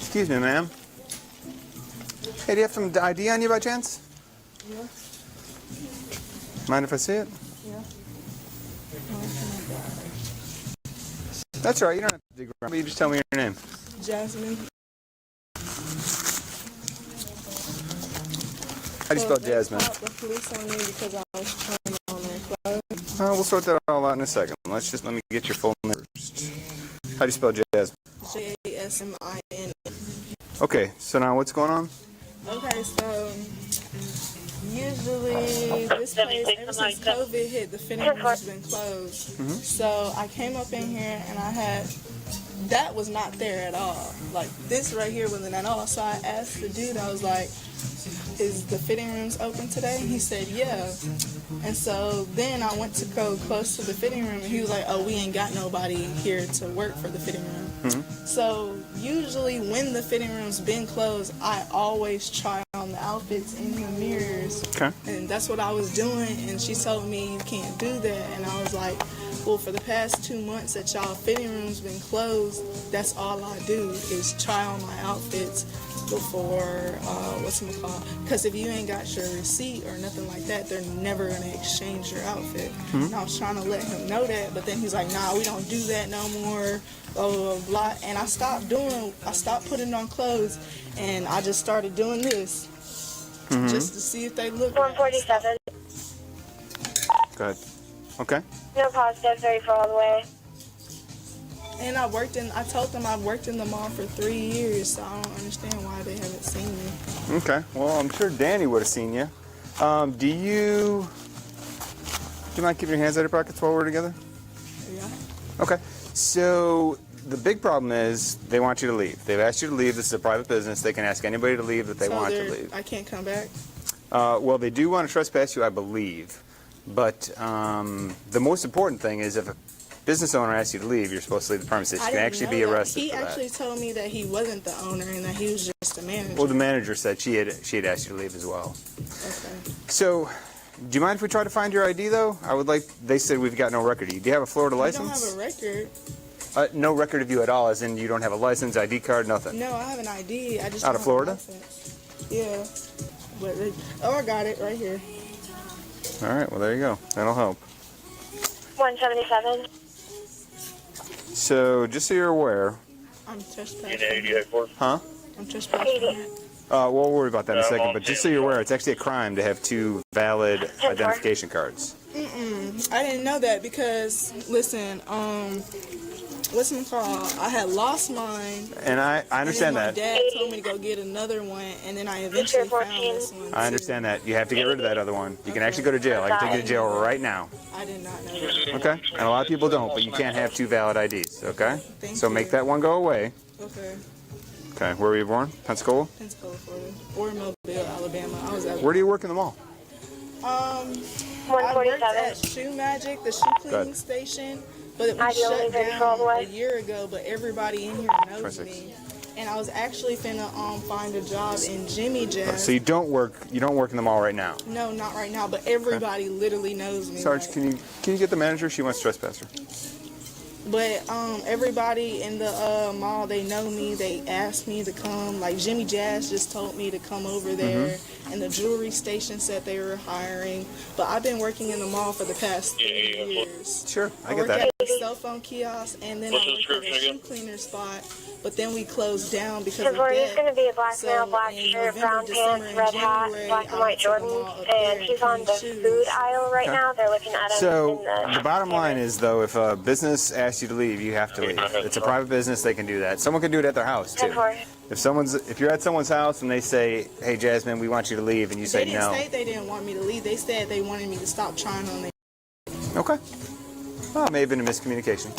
Excuse me, ma'am. Hey, do you have some ID on you by chance? Yeah. Mind if I see it? Yeah. That's all right. You don't have to dig around. You just tell me your name. Jasmine. How do you spell Jasmine? They called the police on me because I was trying on their clothes. We'll sort that all out in a second. Let me get your full name first. How do you spell Jasmine? Jasmin. Okay, so now what's going on? Okay, so usually this place, ever since COVID hit, the fitting room has been closed. Mm-hmm. So I came up in here and that was not there at all. Like this right here wasn't at all. So I asked the dude, I was like, is the fitting rooms open today? He said, yeah. And so then I went to go close to the fitting room and he was like, oh, we ain't got nobody here to work for the fitting room. Mm-hmm. So usually when the fitting room's been closed, I always try on the outfits in the mirrors. Okay. And that's what I was doing. And she told me you can't do that. And I was like, well, for the past 2 months that y'all fitting room's been closed, that's all I do is try on my outfits before, because if you ain't got your receipt or nothing like that, they're never going to exchange your outfit. Mm-hmm. And I was trying to let him know that, but then he's like, nah, we don't do that no more, blah, blah, blah, blah. And I stopped putting on clothes, and I just started doing this, just to see if they look 147. Go ahead. Okay. No positive, 34 all the way. And I told them I've worked in the mall for 3 years, so I don't understand why they haven't seen me. Okay, well, I'm sure Danny would have seen you. Do you mind keeping your hands out of your pockets while we're together? Yeah. Okay, so the big problem is they want you to leave. They've asked you to leave. This is a private business. They can ask anybody to leave that they want to leave. I can't come back? Well, they do want to trespass you, I believe. But the most important thing is if a business owner asks you to leave, you're supposed to leave the premises. You can actually be arrested He for that. actually told me that he wasn't the owner and that he was just the manager. Well, the manager said she had asked you to leave as well. Okay. So, do you mind if we try to find your ID, though? They said we've got no record of you. Do you have a Florida license? I don't have a record. No record of you at all, as in you don't have a license, ID card, nothing? No, I have an ID. I just Out of Florida? Yeah. But I got it right here. All right, well, there you go. That'll help. 177. So, just so you're aware... I'm trespassing. Huh? I'm trespassing. We'll worry about that in a second, but just so you're aware, it's actually a crime to have 2 valid identification cards. I didn't know that because, listen, what's it called? I had lost mine. And I understand that. My dad told me to go get another one, and then I eventually found this one. I understand that. You have to get rid of that other one. You can actually go to jail. I can take you to jail right now. I did not know that. Okay? And a lot of people don't, but you can't have 2 valid IDs, okay? Thank so you. make that one go away. Okay. Okay, where were you born? Pensacola? Pensacola, Florida. Or Mobile, Alabama. Where do you work in the mall? I worked at Shoe Magic, the shoe cleaning station, but it was shut down a year ago, but everybody in here knows me. And I was actually finna find a job in Jimmy Jazz. So you don't work in the mall right now? No, not right now, but everybody literally knows me. Sarge, can you get the manager? She wants to trespass her. But everybody in the mall, they know me. They asked me to come. Like Jimmy Jazz just told me to come over there. And the jewelry station said they were hiring. But I've been working in the mall for the past 3 years. Sure, I get worked that. at a cell phone kiosk, and then I worked at a shoe cleaner spot. But then we closed down because of that. He's going to be a black male, black shirt, brown pants, red hat, black and white Jordans, and he's on the food aisle right now. They're looking at him. So the bottom line is, though, if a business asks you to leave, you have to leave. It's a private business; they can do that. Someone can do it at their house too. If you're at someone's house and they say, "Hey, Jasmine, we want you to leave," and you say no. They didn't say they didn't want me to leave. They said they wanted me to stop trying on their. Okay. Well, it may have been a miscommunication.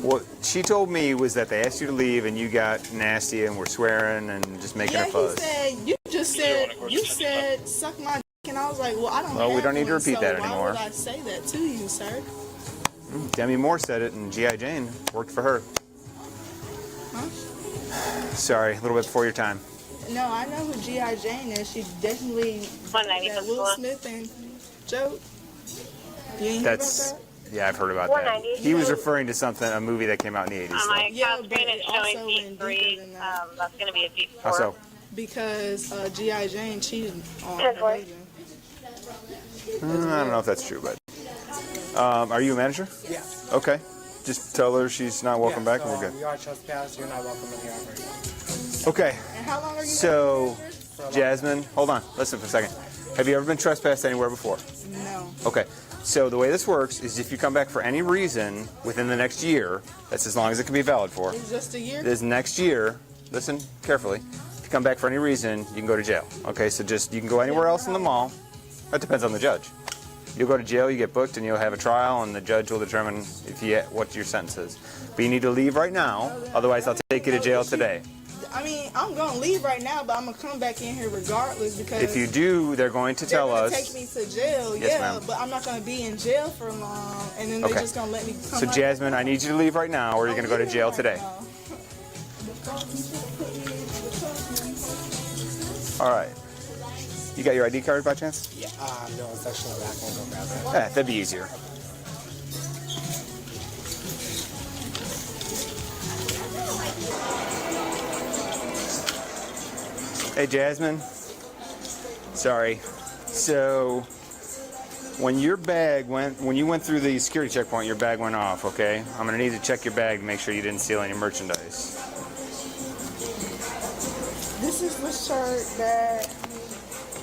What she told me was that they asked you to leave and you got nasty and were swearing and just making a fuss. He said, you said, suck my dick, and I was like, well, I don't Well, we don't need to repeat that anymore. Why would I say that to you, sir? Demi Moore said it, and G.I. Jane worked for her. Huh? Sorry, a little bit before your time. No, I know who G.I. Jane is. She definitely that Will Smith and joke. You ain't hear about that? Yeah, I've heard about that. 190. He was referring to something, a movie that came out in the 80s. My Yeah, account but screen is it showing also P3. went deeper than that. That's going to be a P4. How so? Because G.I. Jane cheated on 10-4. Agent. I don't know if that's true, but are you a manager? Yeah. Okay. Just tell her she's not welcome back, and so, we're good. You are trespassed. You're not welcome in the office. Okay. And how long are you So, Jasmine, hold on. Listen for a second. Have you ever been trespassed anywhere before? No. Okay. So the way this works is if you come back for any reason within the next year, that's as long as it can be valid for. It's just a year? This next year, listen carefully. If you come back for any reason, you can go to jail. Okay, so just you can go anywhere else in the mall. That depends on the judge. You'll go to jail, you get booked, and you'll have a trial, and the judge will determine if what your sentence is. But you need to leave right now, otherwise I'll take you to jail today. I mean, I'm going to leave right now, but I'm going to come back in here regardless because... If you do, they're going to tell us... take me to jail, Yes, yeah, ma'am. but I'm not going to be in jail for long, and then they're just going to let me come So out. Jasmine, I need you to leave right now, or you're going to go to jail today. All right. You got your ID card by chance? Yeah. No, it's actually back. I'll go grab that. Yeah, that'd be easier. Hey, Jasmine. Sorry. So, when you went through the security checkpoint, your bag went off, okay? I'm gonna need to check your bag to make sure you didn't steal any merchandise. This is the shirt that,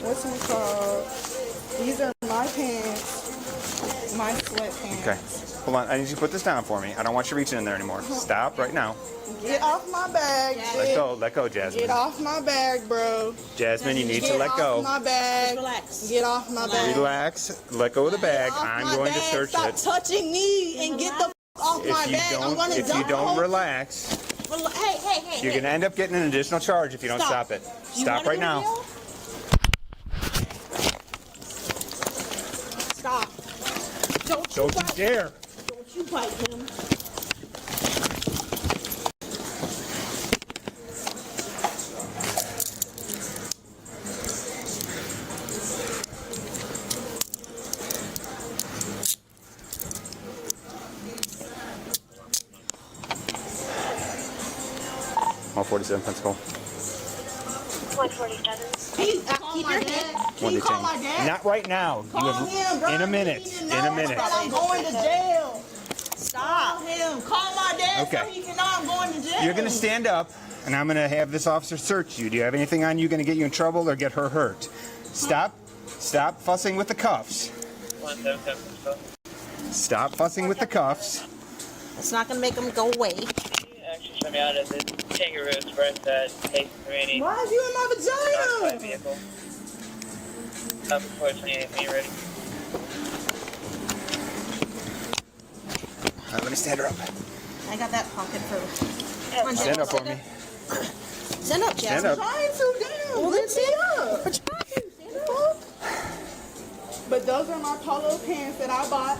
what's it called? These are my pants, my sweatpants. Okay. Hold on, I need you to put this down for me. I don't want you reaching in there anymore. Stop right now. Get off my bag. Let go, Jasmine. Get off my bag, bro. Jasmine, you need to Get let off go. my bag. Relax. Get off my bag. Relax. Let go of the bag. Get off I'm my going to bag. search Stop it. touching me and get the off my bag. I'm gonna If you don't relax, Hey. you're going to end up getting an additional charge if you don't stop it. Stop right now. Stop. Don't you dare. Don't you bite him. All 47 principal. 147. Keep your head. Can you call my dad? Not right now. Call him, bro. In a minute. He In need to a know minute. that I'm going to jail. Stop. Call him. Call my dad Okay. so he can know I'm going to jail. You're going to stand up, and I'm going to have this officer search you. Do you have anything on you going to get you in trouble or get her hurt? Stop fussing with the cuffs. 177. Stop fussing with the cuffs. It's not going to make him go away. Actually, show me out at the Kangaroo Express at Case 380. Why is you in my Occupied vagina? vehicle. Up before 28, when you're ready. Let me stand her up. I got that pocket for... Stand up for me. Stand up, Jasmine. Stand up. Trying to down. Well, then Lift stand me up. up. What you trying to do? Stand up. But those are my polo pants that I bought.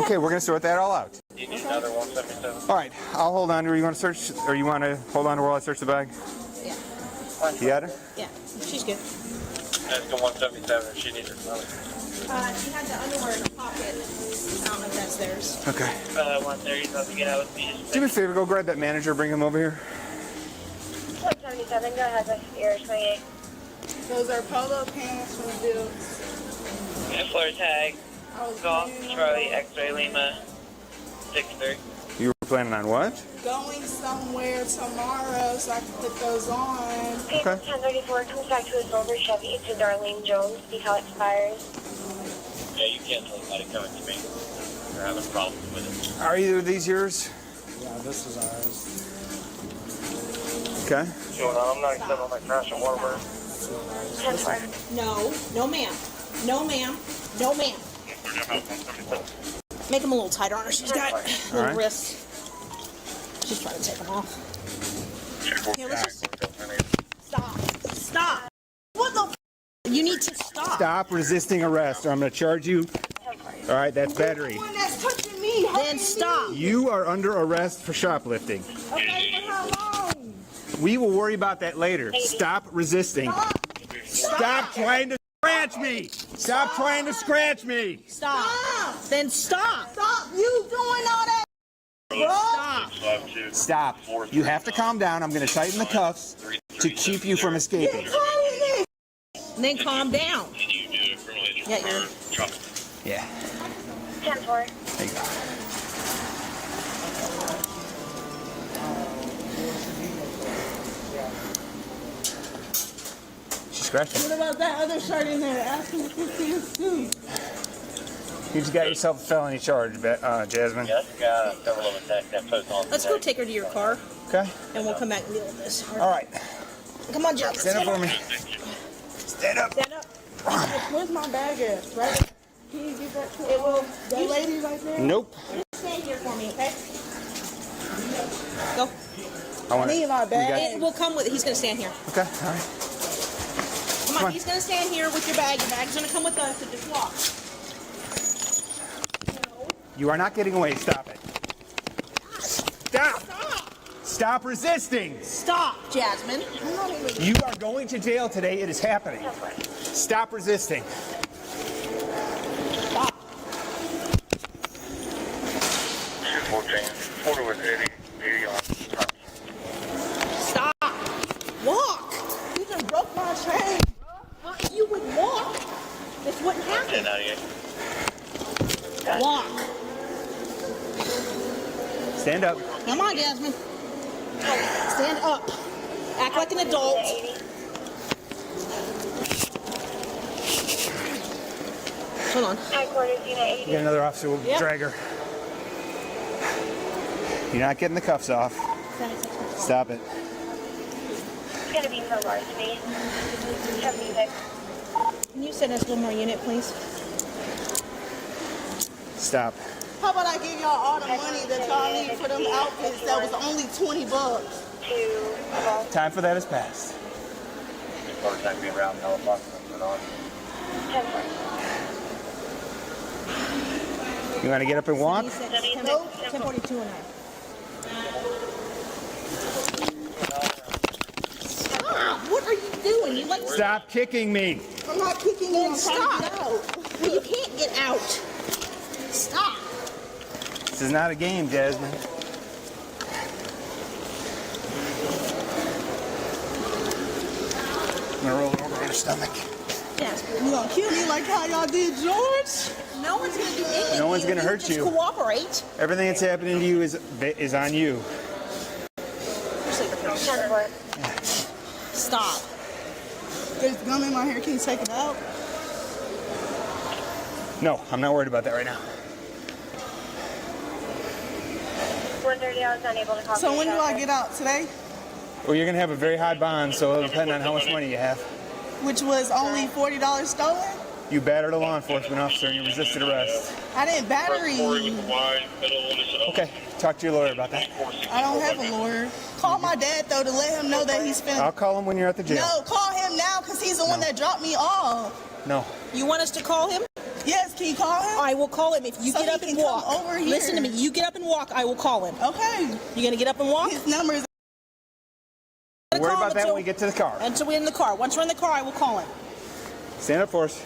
Okay, we're going to sort that all out. You need another 177. All right, I'll hold on to her. You want to search, or you want to hold on to her while I search the bag? Yeah. You got her? Yeah. She's good. Let's go 177. She needs her phone. She had the underwear in her pocket. I don't know if that's theirs. Okay. 130 is about to get out with me. Do me a favor, go grab that manager, bring him over here. 177, go ahead with your 28. Those are polo pants from Bill. Floor tag. I was Golf, planning on Charlie, X-ray, Lima, 63. You were planning on what? going somewhere tomorrow so I can put those on. Vehicle 1034 comes back to a silver Chevy to Darlene Jones. See how it expires. Yeah, you can't let it come to me. You're having problems with it. Are either of these yours? Yeah, this is ours. Okay. I'm not accepting my crash and water. 10-4. No, no ma'am. No ma'am. No ma'am. Make them a little tighter on her. She's got little right. wrists. She's trying to take them off. Okay, let's just stop. Stop. What the? You need to stop. Stop resisting arrest, or I'm going to charge you. All right, that's battery. One that's touching me. Then stop. You are under arrest for shoplifting. Okay, for how long? We will worry about that later. Stop resisting. Stop trying to scratch me. Stop trying to scratch me. Stop. Then stop. Stop you doing all that, bro? Stop. You have to calm down. I'm going to tighten the cuffs to keep you from escaping. And then calm down. Yeah, you're... Yeah. 10-4. There you go. She's scratching. What about that other shirt in there? Ask him if it's his suit. You just got yourself a felony charge, Jasmine. Yeah, that's got several of attacks that post on. Let's go take her to your car, Okay. and we'll come back and deal with this. All right. Come on, Jeff. Stand up for me. Stand up. Stand up. Where's my bag at? Right? Can you give that to that lady right there? Nope. Stand here for me, okay? Go. I want Need my bag. It will come with it. He's going to stand here. Okay. All right. Come on, he's going to stand here with your bag. Your bag's going to come with us to just walk. You are not getting away. Stop it. Stop. Stop resisting. Stop, Jasmine. You are going to jail today. It is happening. Stop resisting. Stop. 214. Porter with 80 on. Stop. Walk. You just broke my chain. Well, if you would walk, this wouldn't happen. 1098. Walk. Stand up. Come on, Jasmine. Stand up. Act like an adult. Hold on. Headquarters, Unit 80. You got another officer. We'll drag her. You're not getting the cuffs off. Stop it. It's going to be so large to me. 76. Can you send us one more unit, please? Stop. How about I give y'all all the money that y'all need for them outfits that was only $20? 2-12. Time for that has passed. First time being around the helicopter. 10-4. You want to get up and walk? 1042 and that. Stop! What are you doing? You like Stop kicking me. I'm not kicking you. I'm trying to get out. Well, you can't get out. Stop. This is not a game, Jasmine. I'm gonna roll it over on her stomach. Yes. You gonna kill me like how y'all did George? No one's gonna do anything. No one's gonna hurt Just you. cooperate. Everything that's happening to you is on you. 10-4. Stop. There's gum in my hair. Can you take it out? No, I'm not worried about that right now. 1:30, I was unable to call. So when do I get out? Today? Well, you're gonna have a very high bond, so it'll depend on how much money you have. Which was only $40 stolen? You battered a law enforcement officer and you resisted arrest. I didn't battery you. Okay, talk to your lawyer about that. I don't have a lawyer. Call my dad, though, to let him know that he's finna... I'll call him when you're at the jail. No, call him now, because he's the one that dropped me off. No. You want us to call him? Yes, can you call him? I will call him if you So get he up and can come walk. over here. Listen to me. You get up and walk, I will call him. Okay. You gonna get up and walk? His number is... We'll worry about that when we get to the car. Until we're in the car. Once we're in the car, I will call him. Stand up for us.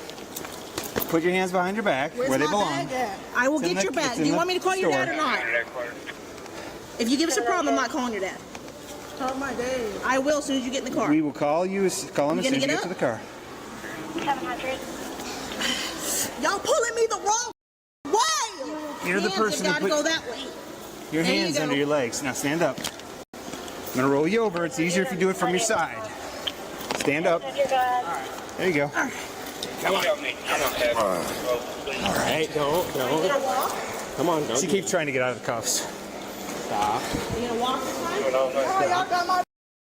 Put your hands behind your back Where's where they my belong. bag at? I will It's in get the- your it's bag. in Do you the want me to call your dad or store. not? If you give us a problem, I'm not calling your dad. Call my dad. I will as soon as you get in the car. We will call him You as soon gonna as you get get up? to the car. 700. Y'all pulling me the wrong way. You're the Hands person have who got to put go that way. your There you hands go. under your legs. Now stand up. I'm going to roll you over. It's easier if you do it from your side. Stand up. Your bag. There you go. Come on. All right. Don't. Come on, don't. She keeps trying to get out of the cuffs. Stop. You gonna walk this time? Oh, y'all got my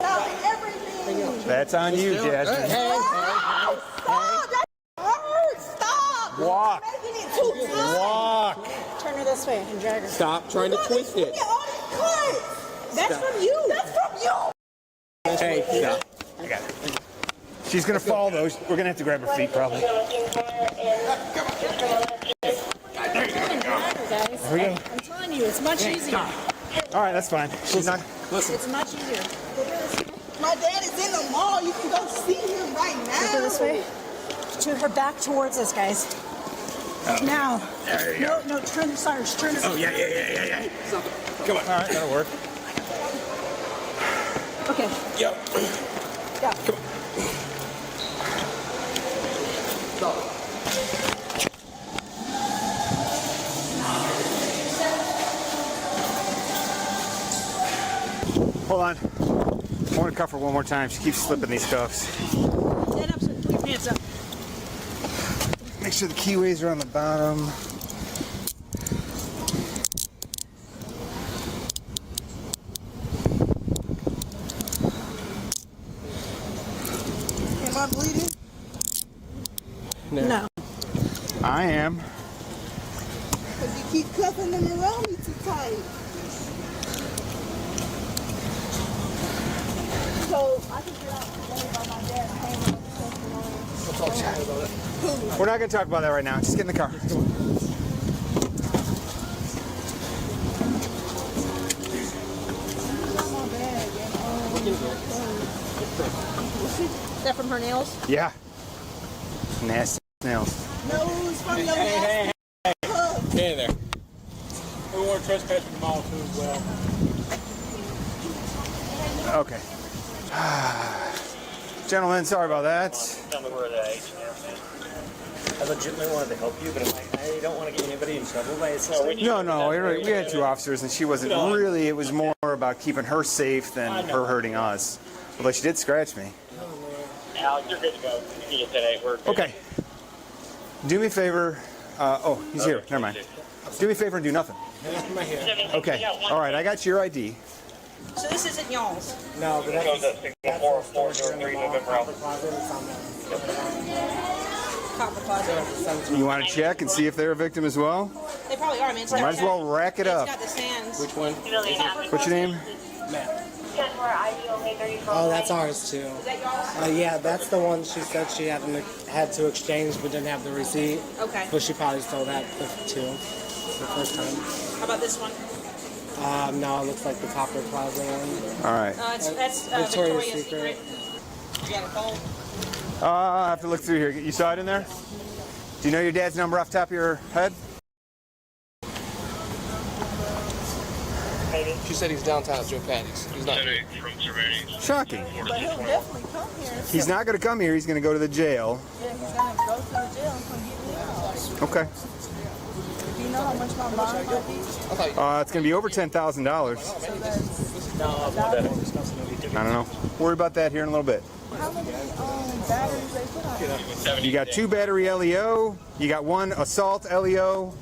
out and everything. That's on you, Jasmine. Stop! That hurts! Stop! Walk. Making it too tight. Walk. Turn her this way and drag her. Stop trying to twist it. Look at all these cuts. That's from you. That's from you. Hey, stop. I got it. She's going to fall, though. We're going to have to grab her feet, probably. Guys, There we go. I'm telling you, it's much easier. All right, that's fine. She's not. It's much easier. My dad is in the mall. You can go see him right now. Go this way. Turn her back towards us, guys. Now. There you go. No, turn the Cyrus, turn the Oh, yeah. Come on. All right, that'll work. Okay. Yo. Yeah. Come on. Hold on. I want to cuff her one more time. She keeps slipping these cuffs. Stand up, sir. Put your pants up. Make sure the keyways are on the bottom. Am I bleeding? No. I am. Because you keep cuffing them around me too tight. So I can get out today by my dad paying for the stuff. Let's all chat about it. We're not going to talk about that right now. Just get in the car. Is that from her nails? Yeah. Nasty nails. No, it's from your Hey, house. Hey there. We want to trespass with the mall too as well. Okay. Gentlemen, sorry about that. Tell me where the H&M is. I legitimately wanted to help you, but I don't want to get anybody in trouble by assisting. No, we had two officers, and she wasn't really, it was more about keeping her safe than her hurting us. Although she did scratch me. Alex, you're good to go. You can get that 8 work. Okay. Do me a favor. Oh, he's here. Never mind. Do me a favor and do nothing. My hair. Okay. All right, I got your ID. So this isn't y'all's. No, but Goes at 614-403 November Alpha. Copper closet. You want to check and see if they're a victim as well? They probably are. I mean, it's Might as well rack it up. It's got the sands. Which one? What's your name? Oh, that's ours too. Is that y'all's? Yeah, that's the one she said she had to exchange but didn't have the receipt. Okay. But she probably stole that too, the first time. How about this one? No, it looks like the Copper Plaza one. All right. That's Victoria's Victoria's Secret. You got a phone? I have to look through here. You saw it in there? Do you know your dad's number off the top of your head? She said he's downtown at Joe Patty's. He's not here. Shocking. But he'll definitely come here. He's not going to come here. He's going to go to the jail. Yeah, he's going to go to the jail and come get me out. Okay. Do you know how much my bond might be? It's going to be over $10,000. So that's I don't know. Worry about that here in a little bit. how many batteries they put on it. You got 2 battery LEO, you got 1 assault LEO,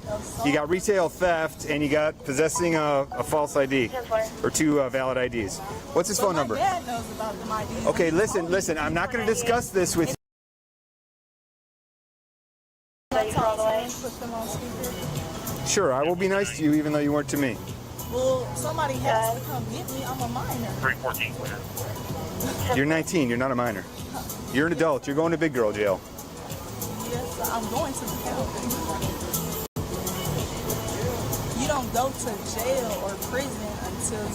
you got retail theft, and you got possessing a false ID, or 2 valid IDs. What's his phone number? My dad knows about them IDs. Okay, listen, I'm not going to discuss this with you. Put them on speaker. Sure, I will be nice to you even though you weren't to me. Well, somebody has to come get me. I'm a minor. 314. You're 19, you're not a minor. You're an adult, you're going to big girl jail. Yes, I'm going to the jail. You don't go to jail or prison until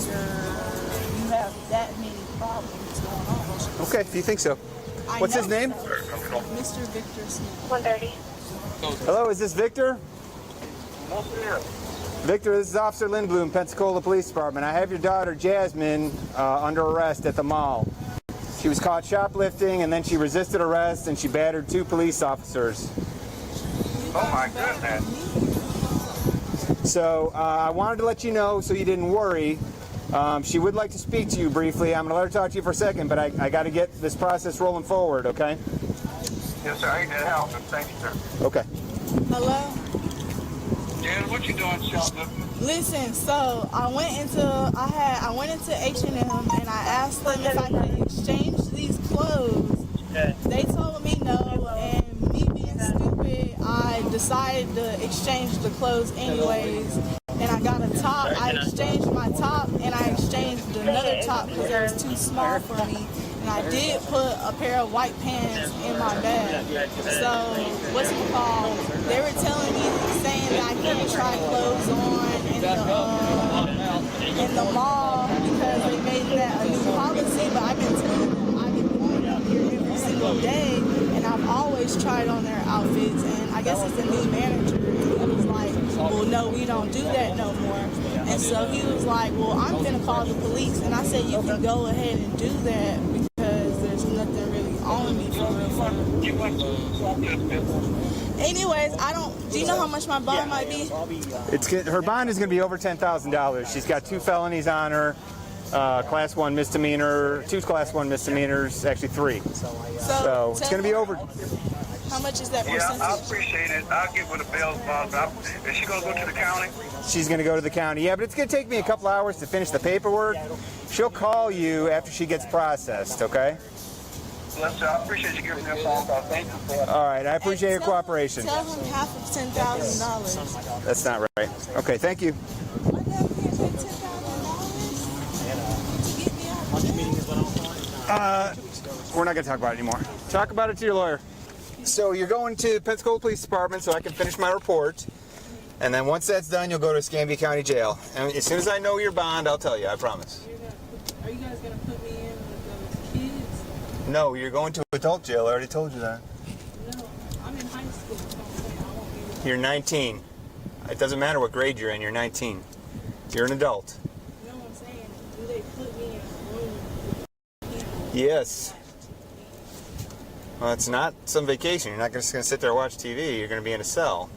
you have that many problems going on. Okay, if you think so. What's his name? Mr. Victor Smith. 130. Hello, is this Victor? Victor, this is Officer Lindblom, Pensacola Police Department. I have your daughter, Jasmine, under arrest at the mall. She was caught shoplifting, and then she resisted arrest, and she battered 2 police officers. Oh my goodness. So I wanted to let you know so you didn't worry. She would like to speak to you briefly. I'm going to let her talk to you for a second, but I got to get this process rolling forward, okay? Yes, sir. I need that help. Thank you, sir. Okay. Hello? Jan, what you doing, shoplifting? Listen, so I went into H&M and I asked them if I could exchange these clothes. They told me no, and me being stupid, I decided to exchange the clothes anyways. And I got a top. I exchanged my top and I exchanged another top because it was too small for me. And I did put a pair of white pants in my bag. So, what's it called? They were telling me, saying that I couldn't try clothes on in the mall because they made that a new policy. But I've been telling them I've been going out here every single day, and I've always tried on their outfits, and I guess it's a new manager. And he was like, well, no, we don't do that no more. And so he was like, well, I'm gonna call the police. And I said, you can go ahead and do that because there's nothing really on me for real. Anyways, do you know how much my bond might be? Her bond is going to be over $10,000. She's got 2 felonies on her. Class 1 misdemeanor, 2 class 1 misdemeanors, actually 3. So it's going to be over. How much is that percentage? I appreciate it. I'll get with the bail bond. Is she going to go to the county? She's going to go to the county. Yeah, but it's going to take me a couple hours to finish the paperwork. She'll call you after she gets processed, okay? Yes, sir. I appreciate you giving me a phone call. Thank you for it. All right, I appreciate your cooperation. Tell him half of $10,000. That's not right. Okay, thank you. My dad can't pay $10,000 to get me out. We're not going to talk about it anymore. Talk about it to your lawyer. So you're going to Pensacola Police Department so I can finish my report. And then once that's done, you'll go to Escambia County Jail. And as soon as I know your bond, I'll tell you, I promise. Are you guys going to put me in with those kids? No, you're going to adult jail. I already told you that. No, I'm in high school. So I'm saying I won't be with You're 19. It doesn't matter what grade you're in. You're 19. You're an adult. You know what I'm saying? Do they put me in a room with people? Yes. Well, it's not some vacation. You're not just going to sit there and watch TV. You're going to be in a cell.